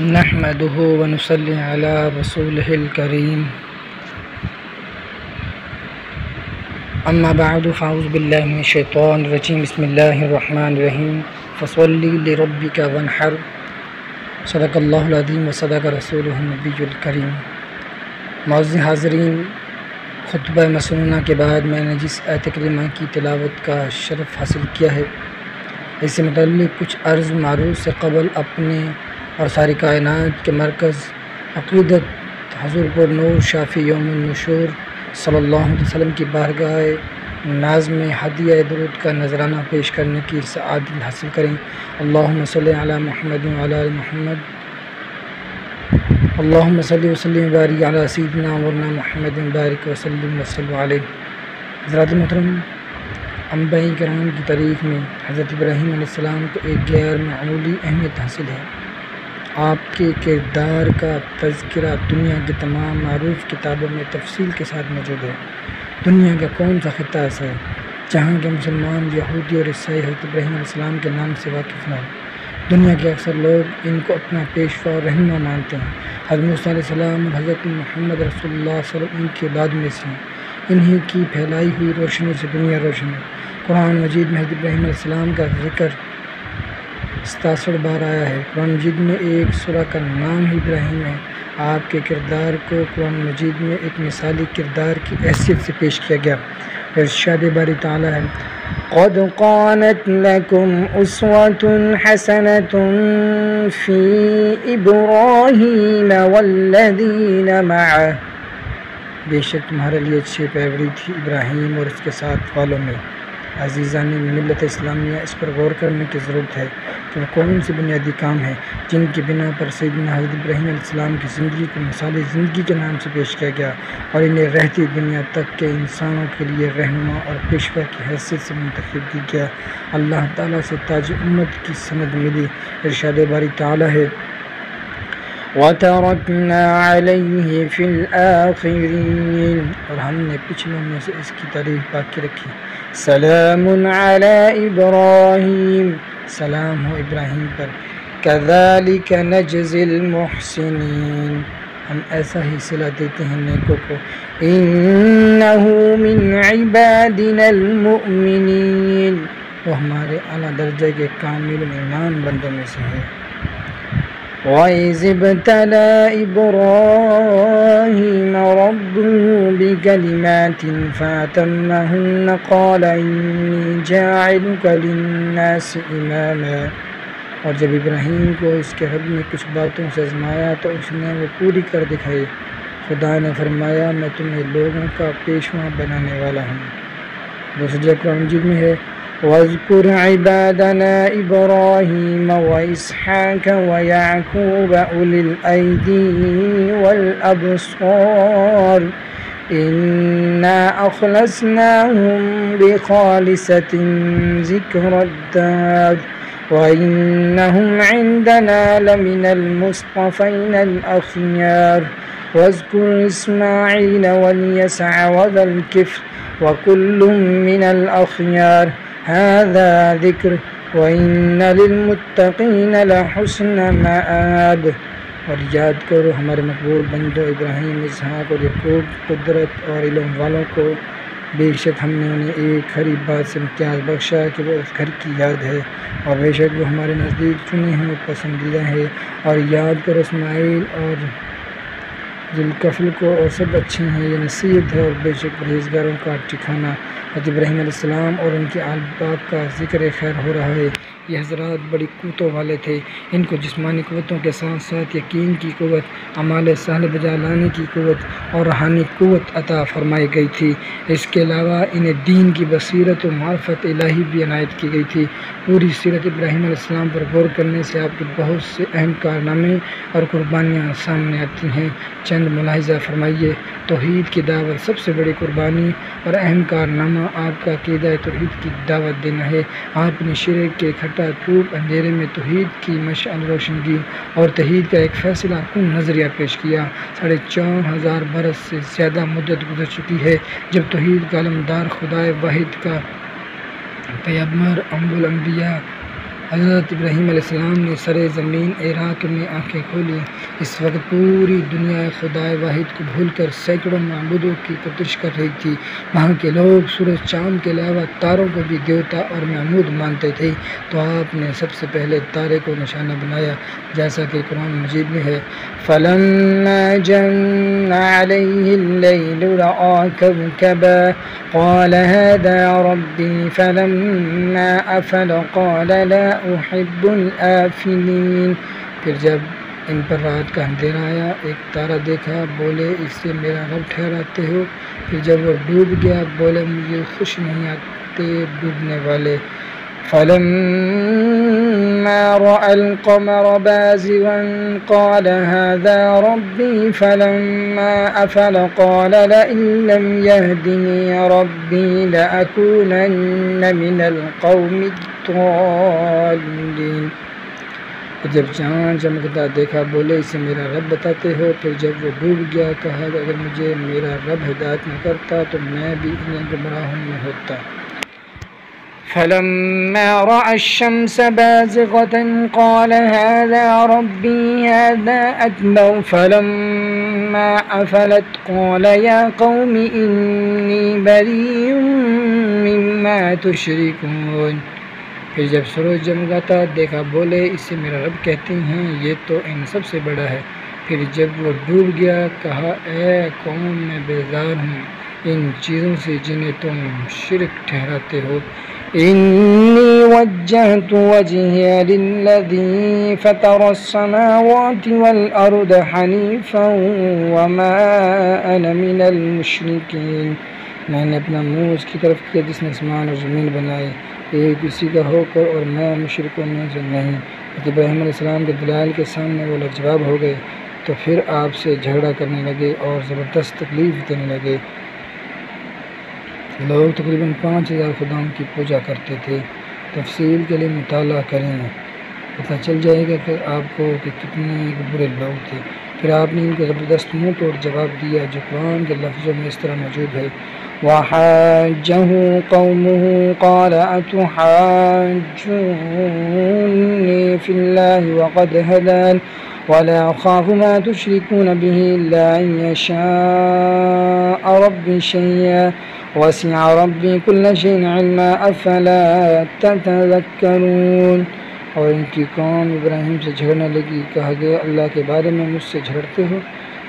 نحمده ونصلي على رسوله الكريم أما بعد فأعوذ بالله من الشيطان الرجيم بسم الله الرحمن الرحيم فصل لربك وانحر صدق اللہ العظیم وصدق رسولہ النبی الکریم۔ معزز حاضرین، خطبہ مسنونہ کے بعد میں نے جس آیت کریمہ کی تلاوت کا شرف حاصل کیا ہے، اس سے متعلق کچھ عرض معروض سے قبل اپنے اور ساری کائنات کے مرکز عقیدت حضور پر نور شافی یوم النشور صلی اللہ علیہ وسلم کی بارگاہ نازم ہدیہ درود کا نذرانہ پیش کرنے کی سعادت حاصل کریں۔ اللہم صلی علی محمد وعلی آل محمد، اللہم صلی وسلم وبارک علی سیدنا مولانا محمد بارک وسلم وصلی علیہ۔ حضرات محترم، انبیاء کرام کی تاریخ میں حضرت ابراہیم علیہ السلام کو ایک غیر معمولی اہمیت حاصل ہے۔ آپ کے کردار کا تذکرہ دنیا کی تمام معروف کتابوں میں تفصیل کے ساتھ موجود ہے۔ دنیا کا کون سا خطہ ایسا ہے جہاں کے مسلمان، یہودی اور عیسائی حضرت ابراہیم علیہ السلام کے نام سے واقف نہ ہو؟ دنیا کے اکثر لوگ ان کو اپنا پیشوا اور رہنما مانتے ہیں۔ حضرت موسیٰ علیہ السلام اور حضرت محمد رسول اللہ صلی اللہ علیہ وسلم ان کی اولاد میں سے ہیں۔ انہی کی پھیلائی ہوئی روشنی سے دنیا روشن ہے۔ قرآن مجید میں حضرت ابراہیم علیہ السلام کا ذکر 67 بار آیا ہے۔ قرآن مجید میں ایک سورہ کا نام ہی ابراہیم ہے۔ آپ کے کردار کو قرآن مجید میں ایک مثالی کردار کی حیثیت سے پیش کیا گیا۔ ارشاد باری تعالیٰ ہے، قد كانت لكم أسوة حسنة في إبراهيم والذين معه، بے شک تمہارے لیے اچھی پیروی تھی ابراہیم اور اس کے ساتھ والوں میں۔ عزیزان ملت اسلامیہ، اس پر غور کرنے کی ضرورت ہے کہ وہ کون سی بنیادی کام ہیں جن کی بنا پر سیدنا حضرت ابراہیم علیہ السلام کی زندگی کو مثال زندگی کے نام سے پیش کیا گیا اور انہیں رہتی دنیا تک کے انسانوں کے لیے رہنما اور پیشوا کی حیثیت سے منتخب کیا گیا۔ اللہ تعالیٰ سے تاج امت کی سند ملی۔ ارشاد باری تعالیٰ ہے، وَتَرَكْنَا عَلَيْهِ فِي الْآخِرِينَ، اور ہم نے پچھلوں میں سے اس کی تعریف باقی رکھی۔ سلام علی ابراہیم، سلام ہو ابراہیم پر۔ کذالک نجزی المحسنین، ہم ایسا ہی صلہ دیتے ہیں نیکوں کو۔ انہ من عبادنا المؤمنین، وہ ہمارے اعلیٰ درجے کے کامل ایمان بندوں میں سے ہے۔ وَإِذِ ابْتَلَىٰ إِبْرَاهِيمَ رَبُّهُ بِكَلِمَاتٍ فَأَتَمَّهُنَّ قَالَ إِنِّي جَاعِلُكَ لِلنَّاسِ إِمَامًا، اور جب ابراہیم کو اس کے رب نے کچھ باتوں سے آزمایا تو اس نے وہ پوری کر دکھائی۔ خدا نے فرمایا، میں تمہیں لوگوں کا پیشوا بنانے والا ہوں۔ دوسری جگہ قرآن مجید میں ہے، وَاذْكُرْ عِبَادَنَا إِبْرَاهِيمَ وَإِسْحَاقَ وَيَعْقُوبَ أُولِي الْأَيْدِي وَالْأَبْصَارِ إِنَّا أَخْلَصْنَاهُمْ بِخَالِصَةٍ ذِكْرَى الدَّارِ وَإِنَّهُمْ عِندَنَا لَمِنَ الْمُصْطَفَيْنَ الْأَخْيَارِ وَاذْكُرْ إِسْمَاعِيلَ وَالْيَسَعَ وَذَا الْكِفْلِ وَكُلٌّ مِّنَ الْأَخْيَارِ هَذَا ذِكْرٌ وَإِنَّ لِلْمُتَّقِينَ لَحُسْنَ مَآبٍ، اور یاد کرو ہمارے مقبول بندوں ابراہیم، اسحاق اور یعقوب، قدرت اور علم والوں کو، بے شک ہم نے انہیں ایک کھری بات سے امتیاز بخشا کہ وہ اس گھر کی یاد ہے، اور بے شک وہ ہمارے نزدیک چنے ہوئے پسندیدہ ہے۔ اور یاد کرو اسماعیل اور ذوالکفل کو، اور سب اچھے ہیں، یہ نصیحت ہے، اور بے شک پرہیزگاروں کا ٹھکانہ۔ حضرت ابراہیم علیہ السلام اور ان کے آل پاک کا ذکر خیر ہو رہا ہے۔ یہ حضرات بڑی قوتوں والے تھے، ان کو جسمانی قوتوں کے ساتھ ساتھ یقین کی قوت، اعمال صالح بجا لانے کی قوت اور روحانی قوت عطا فرمائی گئی تھی۔ اس کے علاوہ انہیں دین کی بصیرت و معرفت الہی بھی عنایت کی گئی تھی۔ پوری سیرت ابراہیم علیہ السلام پر غور کرنے سے آپ کے بہت سے اہم کارنامے اور قربانیاں سامنے آتی ہیں۔ چند ملاحظہ فرمائیے۔ توحید کی دعوت سب سے بڑی قربانی اور اہم کارنامہ آپ کا عقیدہ توحید کی دعوت دینا ہے۔ آپ نے شرک کے کھٹا دھوپ اندھیرے میں توحید کی مشعل روشن کی اور توحید کا ایک فیصلہ کن نظریہ پیش کیا۔ 4500 برس سے زیادہ مدت گزر چکی ہے جب توحید کا علمدار خدائے واحد کا پیغمبر ام الانبیاء حضرت ابراہیم علیہ السلام نے سر زمین عراق میں آنکھیں کھولی۔ اس وقت پوری دنیا خدائے واحد کو بھول کر سینکڑوں معبودوں کی پرستش کر رہی تھی۔ وہاں کے لوگ سورج چاند کے علاوہ تاروں کو بھی دیوتا اور معبود مانتے تھے، تو آپ نے سب سے پہلے تارے کو نشانہ بنایا، جیسا کہ قرآن مجید میں ہے فَلَمَّا جَنَّ عَلَيْهِ اللَّيْلُ رَأَىٰ كَوْكَبًا قَالَ هَٰذَا رَبِّي فَلَمَّا أَفَلَ قَالَ لَا أُحِبُّ الْآفِلِينَ۔ پھر جب ان پر رات کا اندھیرا آیا، ایک تارا دیکھا، بولے اس سے میرا رب ٹھہراتے ہو؟ پھر جب وہ ڈوب گیا، بولے مجھے خوش نہیں آتے ڈوبنے والے۔ فَلَمَّا رَأَى الْقَمَرَ بَازِغًا قَالَ هَٰذَا رَبِّي فَلَمَّا أَفَلَ قَالَ لَئِن لَّمْ يَهْدِنِي رَبِّي لَأَكُونَنَّ مِنَ الْقَوْمِ الضَّالِّينَ۔ جب چاند چمکتا دیکھا، بولے اسے میرا رب بتاتے ہو؟ پھر جب وہ ڈوب گیا، کہا اگر مجھے میرا رب ہدایت نہ کرتا تو میں بھی انہیں گمراہوں میں ہوتا۔ فَلَمَّا رَأَى الشَّمْسَ بَازِغَةً قَالَ هَٰذَا رَبِّي هَٰذَا أَكْبَرُ فَلَمَّا أَفَلَتْ قَالَ يَا قَوْمِ إِنِّي بَرِيءٌ مِّمَّا تُشْرِكُونَ۔ پھر جب سورج جمگاتا دیکھا، بولے اسے میرا رب کہتے ہیں یہ تو ان سب سے بڑا ہے۔ پھر جب وہ ڈوب گیا، کہا اے قوم میں بیزار ہوں ان چیزوں سے جنہیں تم شرک ٹھہراتے ہو۔ انی وجہت وجہی للذی فطر السماوات والارض حنیفا وما انا من المشرکین۔ میں نے اپنا منہ اس کی طرف کیا جس نے آسمان اور زمین بنائے، ایک اسی کا ہو کر، اور میں مشرکوں میں سے نہیں۔ ابراہیم علیہ السلام کے دلائل کے سامنے وہ لاجواب ہو گئے، تو پھر آپ سے جھگڑا کرنے لگے اور زبردست تکلیف دینے لگے۔ لوگ تقریباً 5000 خداؤں کی پوجا کرتے تھے۔ تفصیل کے لیے مطالعہ کریں، پتہ چل جائے گا کہ آپ کو کہ کتنے برے لوگ تھے۔ پھر آپ نے ان کو زبردست منہ توڑ جواب دیا جو قرآن کے لفظوں میں اس طرح موجود ہے وَحَاجَّهُ قَوْمُهُ قَالَ أَتُحَاجُّونِّي فِي اللَّهِ وَقَدْ هَدَانِ وَلَا أَخَافُ مَا تُشْرِكُونَ بِهِ إِلَّا أَن يَشَاءَ رَبِّي شَيْئًا وَسِعَ رَبِّي كُلَّ شَيْءٍ عِلْمًا أَفَلَا تَتَذَكَّرُونَ۔ اور ان کی قوم ابراہیم سے جھگڑنے لگی، کہا گیا اللہ کے بارے میں مجھ سے جھگڑتے ہو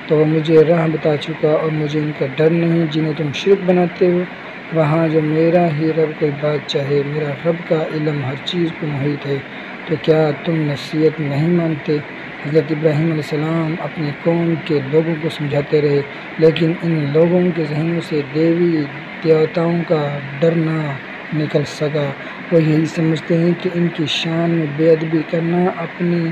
تو وہ مجھے راہ بتا چکا اور مجھے ان کا ڈر نہیں جنہیں تم شرک بناتے ہو۔ وہاں جو میرا ہی رب کوئی بات چاہے، میرا رب کا علم ہر چیز کو محیط ہے، تو کیا تم نصیحت نہیں مانتے؟ حضرت ابراہیم علیہ السلام اپنی قوم کے لوگوں کو سمجھاتے رہے، لیکن ان لوگوں کے ذہنوں سے دیوی دیوتاؤں کا ڈر نہ نکل سکا۔ وہ یہی سمجھتے ہیں کہ ان کی شان میں بے ادبی کرنا اپنی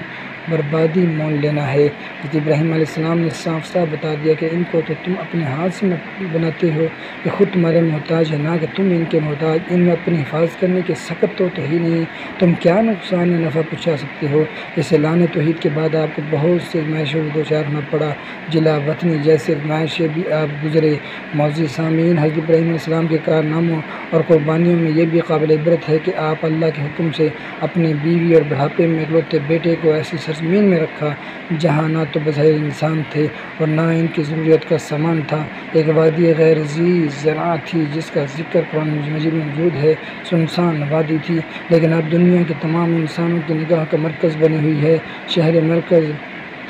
بربادی مول لینا ہے۔ حضرت ابراہیم علیہ السلام نے صاف صاف بتا دیا کہ ان کو تو تم اپنے ہاتھ سے بناتے ہو، کہ خود تمہارے محتاج ہے، نہ کہ تم ان کے محتاج۔ ان میں اپنی حفاظت کرنے کے سخت تو ہی نہیں، تم کیا نقصان نفع پہنچا سکتے ہو؟ اس اعلان توحید کے بعد آپ کو بہت سے آزمائشوں کو دوچار ہونا پڑا، جلا وطنی جیسے آزمائشیں بھی آپ گزرے۔ معزز سامعین، حضرت ابراہیم علیہ السلام کے کارناموں اور قربانیوں میں یہ بھی قابل عبرت ہے کہ آپ اللہ کے حکم سے اپنی بیوی اور بڑھاپے میں اکلوتے بیٹے کو ایسی سرزمین میں رکھا جہاں نہ تو بظاہر انسان تھے اور نہ ان کی ضروریت کا سامان تھا۔ ایک وادی غیر ذی زرع تھی جس کا ذکر قرآن مجید میں موجود ہے، سنسان وادی تھی، لیکن اب دنیا کے تمام انسانوں کی نگاہ کا مرکز بنی ہوئی ہے، شہر مرکز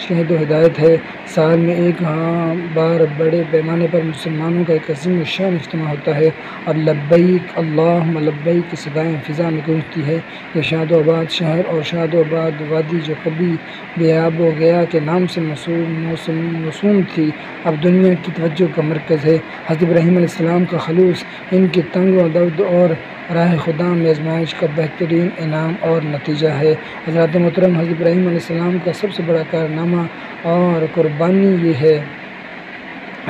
شہد و ہدایت ہے۔ سال میں ایک بار بڑے پیمانے پر مسلمانوں کا ایک عظیم الشان اجتماع ہوتا ہے اور لبیک اللہم لبیک کی صدائیں فضا میں گونجتی ہے۔ یہ شاد و آباد شہر اور شاد و آباد وادی جو کبھی بے آب و گیا کے نام سے موسوم تھی، اب دنیا کی توجہ کا مرکز ہے۔ حضرت ابراہیم علیہ السلام کا خلوص ان کی تنگ و درد اور راہ خدا میں آزمائش کا بہترین انعام اور نتیجہ ہے۔ حضرت محترم حضرت ابراہیم علیہ السلام کا سب سے بڑا کارنامہ اور قربانی یہ ہے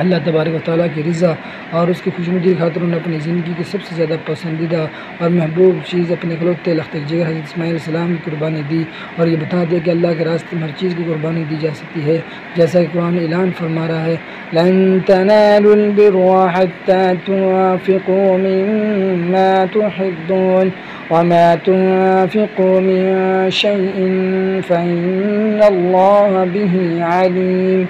اللہ تبارک و تعالیٰ کی رضا اور اس کی خوشنودی خاطر انہوں نے اپنی زندگی کی سب سے زیادہ پسندیدہ اور محبوب چیز اپنے اکلوتے لخت جگر حضرت اسماعیل علیہ السلام کی قربانی دی، اور یہ بتا دیا کہ اللہ کے راستے میں ہر چیز کی قربانی دی جا سکتی ہے، جیسا کہ قرآن اعلان فرما رہا ہے لَن تَنَالُوا الْبِرَّ حَتَّىٰ تُنفِقُوا مِمَّا تُحِبُّونَ وما تنفقوا من شيء فإن الله به عليم۔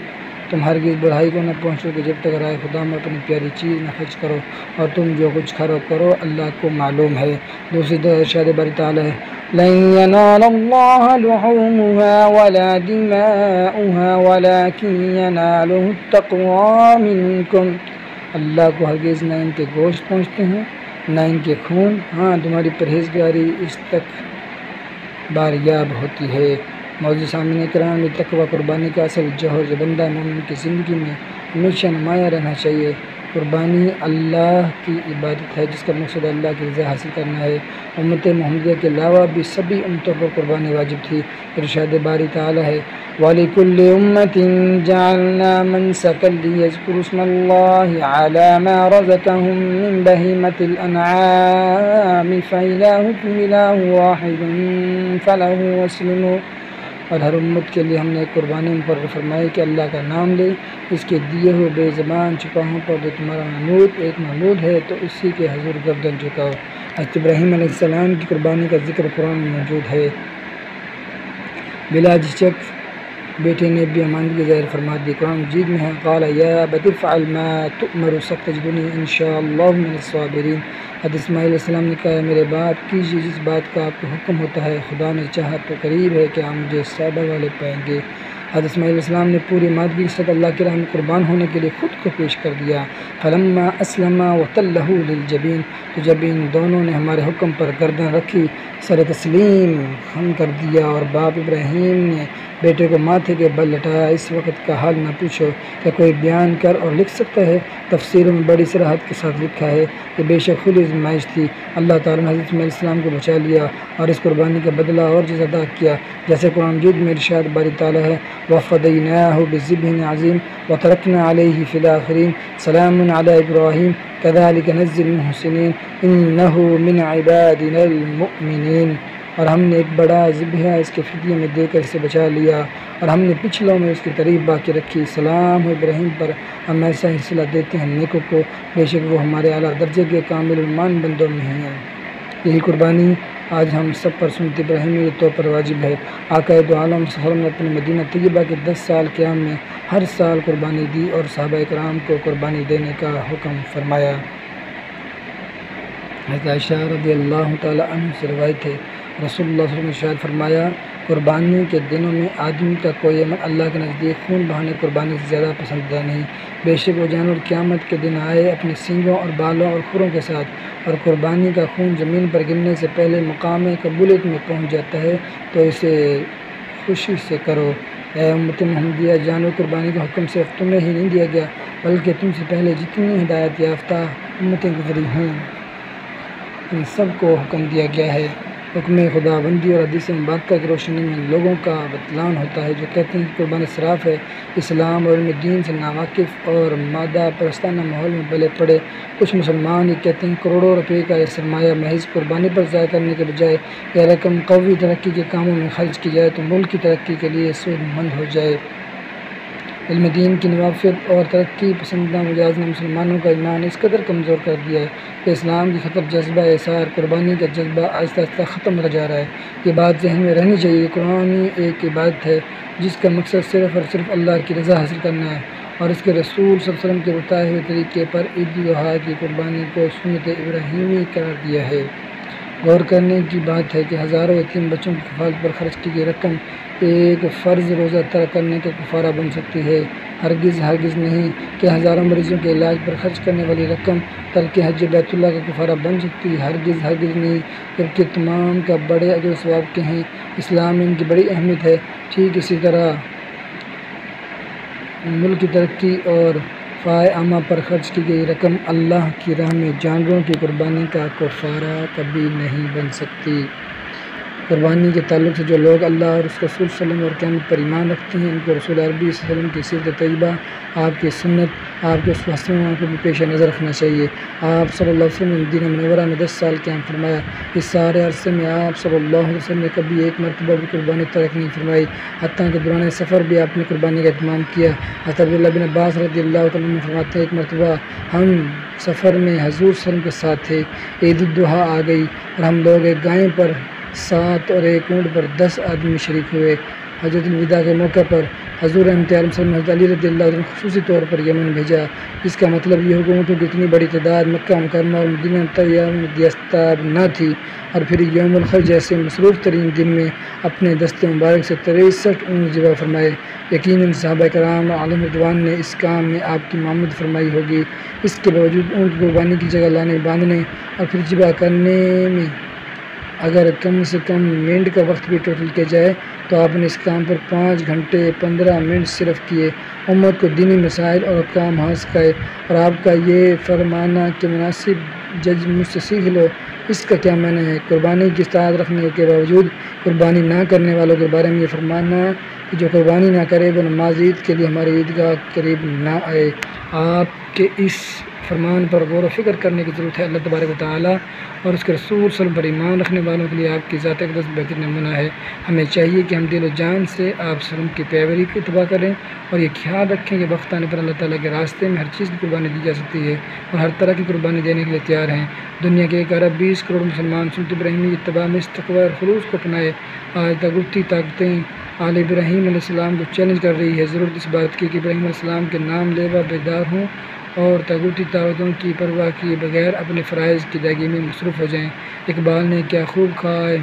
تم ہرگز بڑھائی کو نہ پہنچو کہ جب تک رائے خدا میں اپنی پیاری چیز نہ خرچ کرو، اور تم جو کچھ کرو اللہ کو معلوم ہے۔ دوسری طرف ارشاد باری تعالیٰ ہے لن ينال الله لحومها ولا دماؤها ولكن يناله التقوى منكم۔ اللہ کو ہرگز نہ ان کے گوشت پہنچتے ہیں نہ ان کے خون، ہاں تمہاری پرہیزگاری اس تک باریاب ہوتی ہے۔ موجود سامعین کرام، یہ تقوی قربانی کا اصل جوہر جو بندہ مومن کی زندگی میں ہمیشہ نمایاں رہنا چاہیے۔ قربانی اللہ کی عبادت ہے جس کا مقصد اللہ کی رضا حاصل کرنا ہے۔ امت محمدیہ کے علاوہ بھی سبھی امتوں پر قربانی واجب تھی۔ ارشاد باری تعالیٰ ہے وَلِكُلِّ أُمَّةٍ جَعَلْنَا مَنسَكًا لِيَذْكُرُوا اسْمَ اللَّهِ عَلَى مَا رَزَقَهُم مِّن بَهِيمَةِ الْأَنْعَامِ فَإِلَٰهُكُمْ إِلَٰهٌ وَاحِدٌ فَلَهُ أَسْلِمُوا۔ اور ہر امت کے لیے ہم نے ایک قربانی مقرر فرمائی کہ اللہ کا نام لے، اس کے دیے ہوئے بے زبان چپاہوں پر جو تمہارا معبود ہے تو اسی کے حضور گردن جھکاؤ۔ حضرت ابراہیم علیہ السلام کی قربانی کا ذکر قرآن میں موجود ہے۔ بلا جھجک بیٹے نے بھی امانت ظاہر فرما دی۔ قرآن مجید میں ہے قال یا ابت افعل ما تؤمر ستجدنی ان شاء اللہ من الصابرین۔ حضرت اسماعیل علیہ السلام نے کہا میرے باپ کیجیے جس بات کا آپ کو حکم ہوتا ہے، خدا نے چاہا تو قریب ہے کہ آپ مجھے صبر والے پائیں گے۔ حضرت اسماعیل علیہ السلام نے پوری مادگی کے ساتھ اللہ کی راہ میں قربان ہونے کے لیے خود کو پیش کر دیا۔ فلما اسلم وتلہ للجبین، تو جب ان دونوں نے ہمارے حکم پر گردن رکھی، سر تسلیم ہم کر دیا، اور باپ ابراہیم نے بیٹے کو ماتھے کے بل لٹایا۔ اس وقت کا حال نہ پوچھو، کیا کوئی بیان کر اور لکھ سکتا ہے؟ تفسیروں میں بڑی صراحت کے ساتھ لکھا ہے کہ بے شک کھلی آزمائش تھی، اللہ تعالیٰ نے حضرت اسماعیل علیہ السلام کو بچا لیا اور اس قربانی کا بدلہ اور جزا ادا کیا، جیسے قرآن مجید میں ارشاد باری تعالیٰ ہے وَفَدَيْنَاهُ بِذِبْحٍ عَظِيمٍ وَتَرَكْنَا عَلَيْهِ فِي الْآخِرِينَ سَلَامٌ عَلَى إِبْرَاهِيمَ كَذَلِكَ نَجْزِي الْمُحْسِنِينَ إِنَّهُ مِنْ عِبَادِنَا الْمُؤْمِنِينَ۔ اور ہم نے ایک بڑا ذبیحہ اس کے فدیے میں دے کر اسے بچا لیا، اور ہم نے پچھلوں میں اس کی تعریف باقی رکھی۔ سلام ہو ابراہیم پر، ہم ایسا ہی صلہ دیتے ہیں نیکوں کو، بے شک وہ ہمارے اعلیٰ درجے کے کامل ایمان بندوں میں ہیں۔ یہی قربانی آج ہم سب پر سنت ابراہیمی کے طور پر واجب ہے۔ آقا دو عالم صلی اللہ علیہ وسلم نے اپنے مدینہ طیبہ کے 10 سال قیام میں ہر سال قربانی دی اور صحابہ کرام کو قربانی دینے کا حکم فرمایا۔ حضرت عائشہ رضی اللہ تعالیٰ عنہ سے روایت ہے رسول اللہ صلی اللہ علیہ وسلم نے ارشاد فرمایا قربانی کے دنوں میں آدمی کا کوئی عمل اللہ کے نزدیک خون بہانے قربانی سے زیادہ پسندیدہ نہیں، بے شک وہ جانور قیامت کے دن آئے اپنے سینگوں اور بالوں اور کھروں کے ساتھ، اور قربانی کا خون زمین پر گرنے سے پہلے مقام قبولیت میں پہنچ جاتا ہے تو اسے خوشی سے کرو۔ اے امت محمدیہ، جانور قربانی کا حکم صرف تمہیں ہی نہیں دیا گیا بلکہ تم سے پہلے جتنی ہدایت یافتہ امتیں گزری ہیں ان سب کو حکم دیا گیا ہے۔ حکم خدا بندی اور حدیث مبارکہ کی روشنی میں لوگوں کا بتلان ہوتا ہے جو کہتے ہیں کہ قربانی اسراف ہے، اسلام اور علم دین سے ناواقف اور مادہ پرستانہ ماحول میں بلے پڑے۔ کچھ مسلمان یہ کہتے ہیں کروڑوں روپے کا یہ سرمایہ محض قربانی پر ضائع کرنے کے بجائے یہ رقم قومی ترقی کے کاموں میں خرچ کی جائے تو ملک کی ترقی کے لیے سود مند ہو جائے۔ علم دین کی نوافت اور ترقی پسندہ مجاز نے مسلمانوں کا ایمان اس قدر کمزور کر دیا ہے کہ اسلام کی خطر جذبہ اثار قربانی کا جذبہ آہستہ آہستہ ختم ہوتا جا رہا ہے۔ یہ بات ذہن میں رہنی چاہیے کہ قربانی ایک عبادت ہے جس کا مقصد صرف اور صرف اللہ کی رضا حاصل کرنا ہے، اور اس کے رسول صلی اللہ علیہ وسلم کے بتائے ہوئے طریقے پر عید الاضحیٰ کی قربانی کو سنت ابراہیمی قرار دیا ہے۔ غور کرنے کی بات ہے کہ ہزاروں یتیم بچوں کی کفالت پر خرچ کی گئی رقم ایک فرض روزہ ترک کرنے کا کفارہ بن سکتی ہے۔ ہرگز نہیں کہ ہزاروں مریضوں کے علاج پر خرچ کرنے والی رقم ترک حج بیت اللہ کا کفارہ بن سکتی ہے۔ ہرگز نہیں، جبکہ تمام کا بڑے اجر و ثواب کے ہیں، اسلام میں ان کی بڑی اہمیت ہے۔ ٹھیک اسی طرح ملک کی ترقی اور فائدہ عامہ پر خرچ کی گئی رقم اللہ کی راہ میں جانوروں کی قربانی کا کفارہ کبھی نہیں بن سکتی۔ قربانی کے تعلق سے جو لوگ اللہ اور اس کے رسول صلی اللہ علیہ وسلم اور قیامت پر ایمان رکھتے ہیں، ان کو رسول عربی صلی اللہ علیہ وسلم کی سیرت طیبہ، آپ کی سنت، آپ کے حسن کو بھی پیش نظر رکھنا چاہیے۔ آپ صلی اللہ علیہ وسلم نے مدینہ منورہ میں 10 سال قیام فرمایا۔ اس سارے عرصے میں آپ صلی اللہ علیہ وسلم نے کبھی ایک مرتبہ بھی قربانی ترک نہیں فرمائی، حتیٰ کہ دوران سفر بھی آپ نے قربانی کا اہتمام کیا۔ حضرت عبداللہ بن عباس رضی اللہ تعالیٰ عنہ فرماتے ہیں، ایک مرتبہ ہم سفر میں حضور صلی اللہ علیہ وسلم کے ساتھ تھے، عید الضحیٰ آ گئی اور ہم لوگ ایک گائے پر 7 اور ایک اونٹ پر 10 آدمی شریک ہوئے۔ حجۃ الوداع کے موقع پر حضور رحمت عالم صلی اللہ علیہ وسلم علی رضی اللہ عنہ نے خصوصی طور پر یمن بھیجا، جس کا مطلب یہ حکومتوں کی اتنی بڑی تعداد مکہ مکرمہ اور مدینہ طیبہ میں دستیاب نہ تھی، اور پھر یوم الخر جیسے مصروف ترین دن میں اپنے دست مبارک سے 63 اونٹ ذبح فرمائے۔ یقیناً صحابہ کرام علیہم رضوان نے اس کام میں آپ کی معمد فرمائی ہوگی۔ اس کے باوجود اونٹ قربانی کی جگہ لانے، باندھنے اور پھر ذبح کرنے میں اگر کم سے کم منٹ کا وقت بھی ٹوٹل کیا جائے تو آپ نے اس کام پر 5 گھنٹے 15 منٹ صرف کیے، امت کو دینی مسائل اور احکام ہاتھ سکھائے، اور آپ کا یہ فرمانا کہ مناسب جج مجھ سے سیکھ لو، اس کا کیا معنی ہے؟ قربانی کی استطاعت رکھنے کے باوجود قربانی نہ کرنے والوں کے بارے میں یہ فرمانا کہ جو قربانی نہ کرے وہ نماز عید کے لیے ہماری عیدگاہ قریب نہ آئے۔ آپ کے اس فرمان پر غور و فکر کرنے کی ضرورت ہے۔ اللہ تبارک و تعالیٰ اور اس کے رسول صلی اللہ علیہ وسلم پر ایمان رکھنے والوں کے لیے آپ کی ذات اقدس بہترین نمونہ ہے۔ ہمیں چاہیے کہ ہم دل و جان سے آپ صلی اللہ علیہ وسلم کی پیروی کی اتباع کریں اور یہ خیال رکھیں کہ وقت آنے پر اللہ تعالیٰ کے راستے میں ہر چیز کی قربانی دی جا سکتی ہے اور ہر طرح کی قربانی دینے کے لیے تیار ہیں۔ دنیا کے 1 ارب 20 کروڑ مسلمان سنت ابراہیمی اتباع میں اس تقوی اور خلوص کو اپنائے۔ آج تاغوتی طاقتیں آل ابراہیم علیہ السلام کو چیلنج کر رہی ہے۔ ضرورت اس بات کی کہ ابراہیم علیہ السلام کے نام لیوا بیدار ہوں اور تاغوتی طاقتوں کی پرواہ کیے بغیر اپنے فرائض کی ادائیگی میں مصروف ہو جائیں۔ اقبال نے کیا خوب کہا ہے،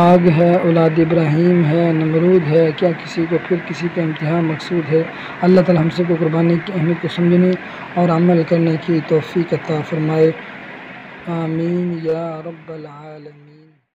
آگ ہے اولاد ابراہیم ہے نمرود ہے، کیا کسی کو پھر کسی کا امتحان مقصود ہے۔ اللہ تعالی ہم سب کو قربانی کی اہمیت کو سمجھنے اور عمل کرنے کی توفیق عطا فرمائے، آمین یا رب العالمین۔